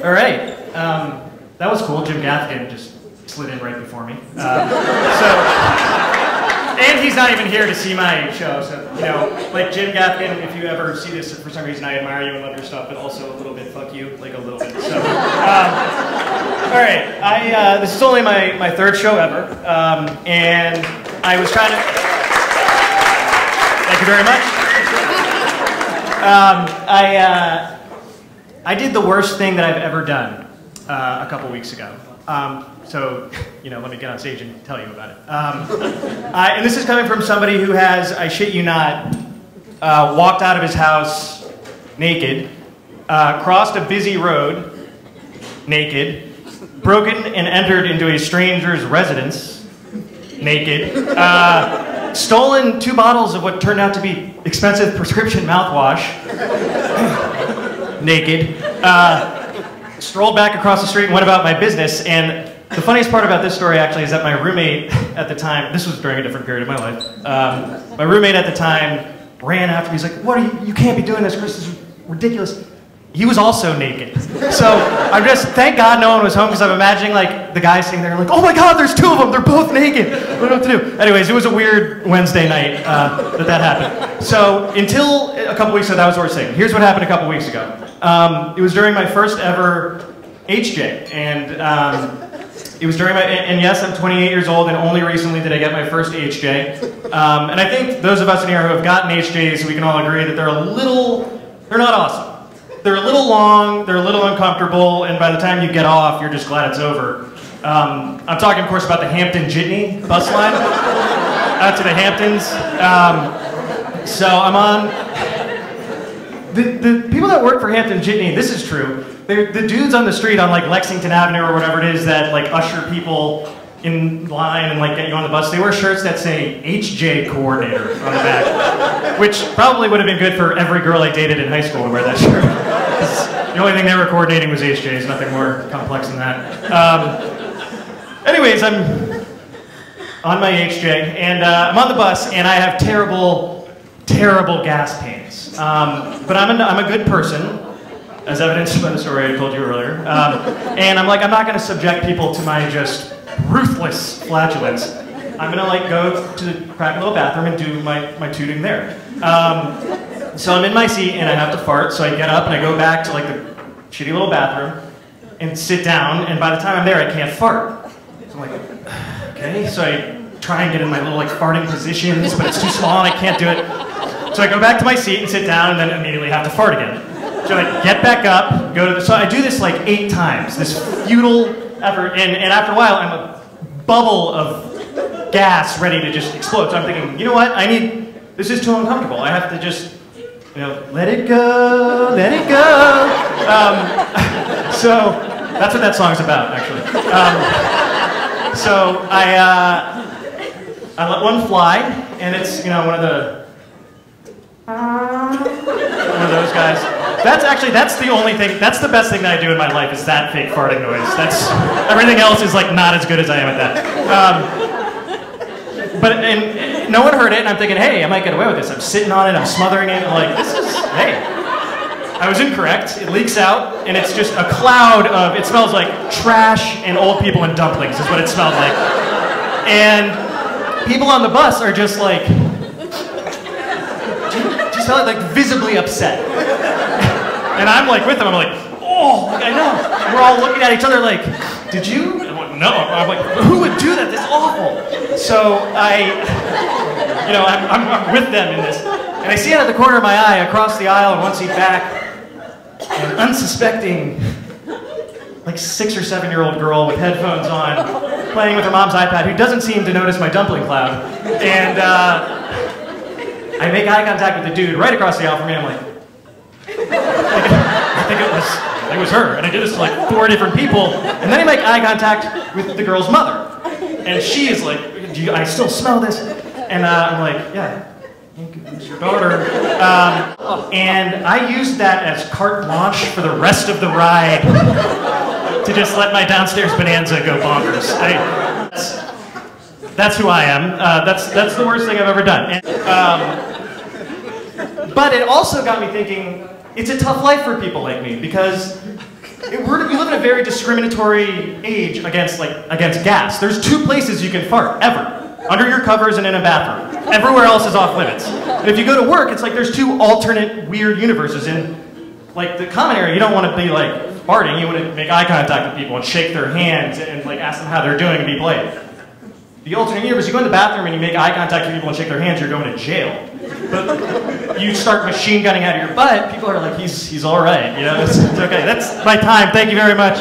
All right. That was cool. Jim Gaffigan just slid in right before me. And he's not even here to see my show. So, you know, like Jim Gaffigan, if you ever see this, for some reason I admire you and love your stuff, but also a little bit fuck you, like a little bit. So, all right. This is only my third show ever, and I was trying to. Thank you very much. I did the worst thing that I've ever done a couple weeks ago. So, you know, let me get on stage and tell you about it. And this is coming from somebody who has, I shit you not, walked out of his house naked, crossed a busy road naked, broken and entered into a stranger's residence naked, stolen 2 bottles of what turned out to be expensive prescription mouthwash naked, strolled back across the street and went about my business. And the funniest part about this story actually is that my roommate at the time, this was during a different period of my life, my roommate at the time ran after me. He's like, "What are you can't be doing this, Chris, this is ridiculous." He was also naked. So I'm just, thank God no one was home, because I'm imagining like the guy sitting there like, "Oh my God, there's 2 of them, they're both naked. I don't know what to do." Anyways, it was a weird Wednesday night that happened. So until a couple weeks ago, that was what we're saying. Here's what happened a couple weeks ago. It was during my first ever HJ, and it was during and yes, I'm 28 years old, and only recently did I get my first HJ. And I think those of us in here who have gotten HJs, we can all agree that they're not awesome. They're a little long, they're a little uncomfortable, and by the time you get off, you're just glad it's over. I'm talking, of course, about the Hampton Jitney bus line out to the Hamptons. So I'm on. The people that work for Hampton Jitney, this is true, they're the dudes on the street on like Lexington Avenue or whatever it is that like usher people in line and like get you on the bus. They wear shirts that say HJ coordinator on the back, which probably would have been good for every girl I dated in high school to wear that shirt. The only thing they were coordinating was HJs, nothing more complex than that. Anyways, I'm on my HJ, and I'm on the bus, and I have terrible gas pains. But I'm a good person, as evidenced by the story I told you earlier. And I'm like, I'm not going to subject people to my just ruthless flatulence. I'm going to like go to the crappy little bathroom and do my tooting there. So I'm in my seat and I have to fart, so I get up and I go back to like the shitty little bathroom and sit down, and by the time I'm there I can't fart. So I'm like, okay, so I try and get in my little like farting positions, but it's too small and I can't do it. So I go back to my seat and sit down, and then immediately have to fart again. So I get back up, go to the, so I do this like 8 times, this futile effort, and after a while I'm a bubble of gas ready to just explode. So I'm thinking, you know what, this is too uncomfortable. I have to just, you know, let it go, let it go. So that's what that song's about, actually. So I let one fly, and it's, you know, one of those guys. That's the only thing, that's the best thing that I do in my life, is that fake farting noise. Everything else is like not as good as I am at that. And no one heard it, and I'm thinking, hey, I might get away with this. I'm sitting on it, I'm smothering it, I'm like, hey. I was incorrect, it leaks out, and it's just a cloud of, it smells like trash and old people and dumplings is what it smelled like. And people on the bus are just like, like visibly upset. And I'm like with them, I'm like, oh, I know. And we're all looking at each other like, did you? I'm like, no. I'm like, who would do that? That's awful. So I'm with them in this. And I see out of the corner of my eye, across the aisle and one seat back, an unsuspecting, like 6 or 7-year-old girl with headphones on, playing with her mom's iPad, who doesn't seem to notice my dumpling cloud. And I make eye contact with the dude right across the aisle from me. I'm like, I think it was her. And I did this to like 4 different people. And then I make eye contact with the girl's mother. And she is like, I still smell this? And I'm like, yeah, it's your daughter. And I used that as carte blanche for the rest of the ride to just let my downstairs bonanza go bonkers. That's who I am. That's the worst thing I've ever done. And, but it also got me thinking, it's a tough life for people like me, because we live in a very discriminatory age against gas. There's 2 places you can fart, ever. Under your covers and in a bathroom. Everywhere else is off limits. And if you go to work, it's like there's 2 alternate weird universes. In like the common area, you don't want to be like farting, you want to make eye contact with people and shake their hands and like ask them how they're doing and be polite. The alternate universe, you go in the bathroom and you make eye contact with people and shake their hands, you're going to jail. But you start machine gunning out of your butt, people are like, he's all right, you know, it's okay. That's my time, thank you very much.